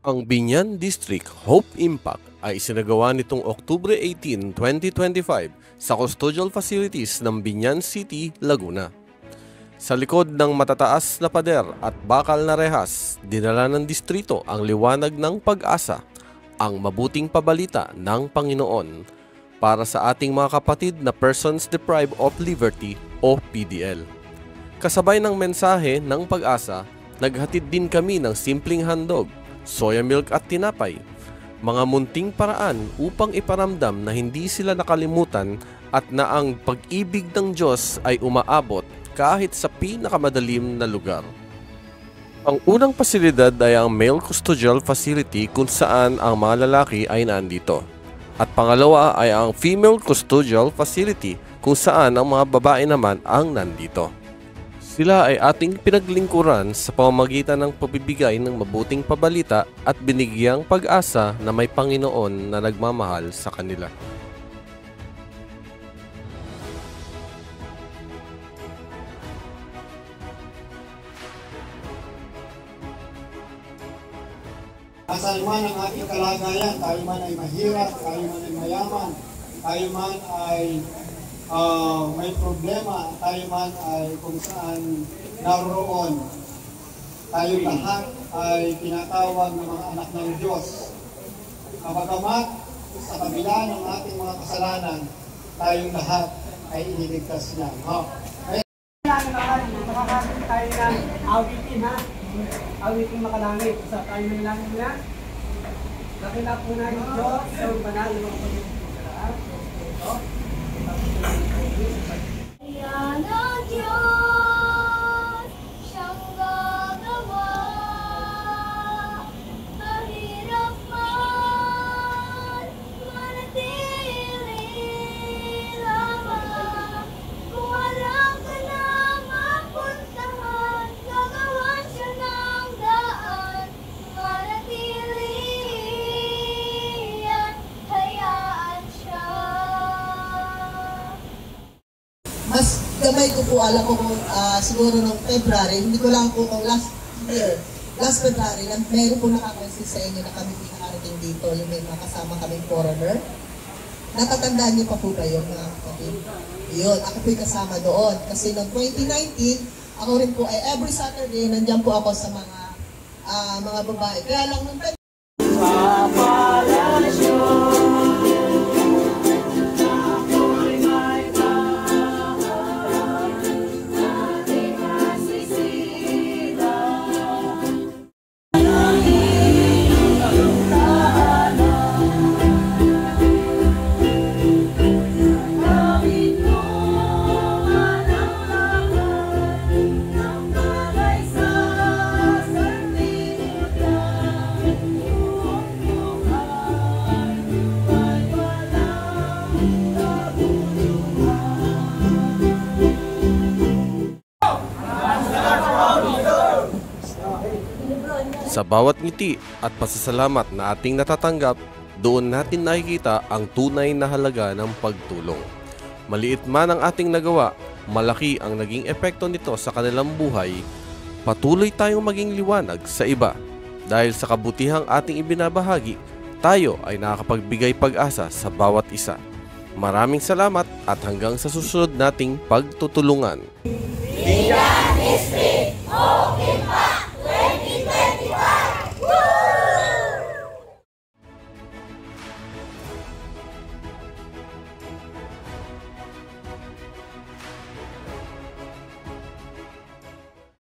Ang Binyan District Hope Impact ay isinagawa nitong Oktubre 18, 2025 sa custodial facilities ng Binyan City, Laguna. Sa likod ng matataas na pader at bakal na rehas, dinala ng distrito ang liwanag ng pag-asa, ang mabuting pabalita ng Panginoon para sa ating mga kapatid na Persons Deprived of Liberty o PDL. Kasabay ng mensahe ng pag-asa, naghatid din kami ng simpleng handog, soya milk at tinapay, mga munting paraan upang iparamdam na hindi sila nakalimutan at na ang pag-ibig ng Diyos ay umaabot kahit sa pinakamadalim na lugar. Ang unang pasilidad ay ang male custodial facility kung saan ang mga lalaki ay nandito. At pangalawa ay ang female custodial facility kung saan ang mga babae naman ang nandito. Sila ay ating pinaglingkuran sa pamamagitan ng pagbibigay ng mabuting pabalita at binigyang pag-asa na may Panginoon na nagmamahal sa kanila. Asan man ang ating kalagayan, tayo man ay mahirap, tayo man ay mayaman, tayo man ay may problema, tayo man ay kung saan naroon, tayo lahat ay tinatawag ng mga anak ng Diyos. Kapagamat sa kabila ng ating mga kasalanan, tayong lahat ay iniligtas niya. Makakasin tayo ng awitin, ha? Awitin makalangit. Sa tayo ng langit na. Nakila po na yung Diyos sa banal ng mga pagkakas. Yan ang Diyos, siyang gagawa. Mahirap man, manatili lamang. Kung alam ka na mapuntahan, gagawan siya ng daan. Manatili yan, hayaan siya. Mas gamay ko po, alam ko kung siguro noong February, hindi ko lang po kung last February, na meron po nakakwensi sa inyo na kami pinakarating dito, yung may mga kasama kaming foreigner. Natatandaan niyo pa po ba yun, mga kapatid? Yun, ako po'y kasama doon. Kasi noong 2019, ako rin po ay every Saturday, nandiyan po ako sa mga babae. Kaya lang nung Sa bawat ngiti at pasasalamat na ating natatanggap, doon natin nakikita ang tunay na halaga ng pagtulong. Maliit man ang ating nagawa, malaki ang naging epekto nito sa kanilang buhay. Patuloy tayong maging liwanag sa iba. Dahil sa kabutihang ating ibinabahagi, tayo ay nakakapagbigay pag-asa sa bawat isa. Maraming salamat at hanggang sa susunod nating pagtutulungan. Binyan District Hope Impact!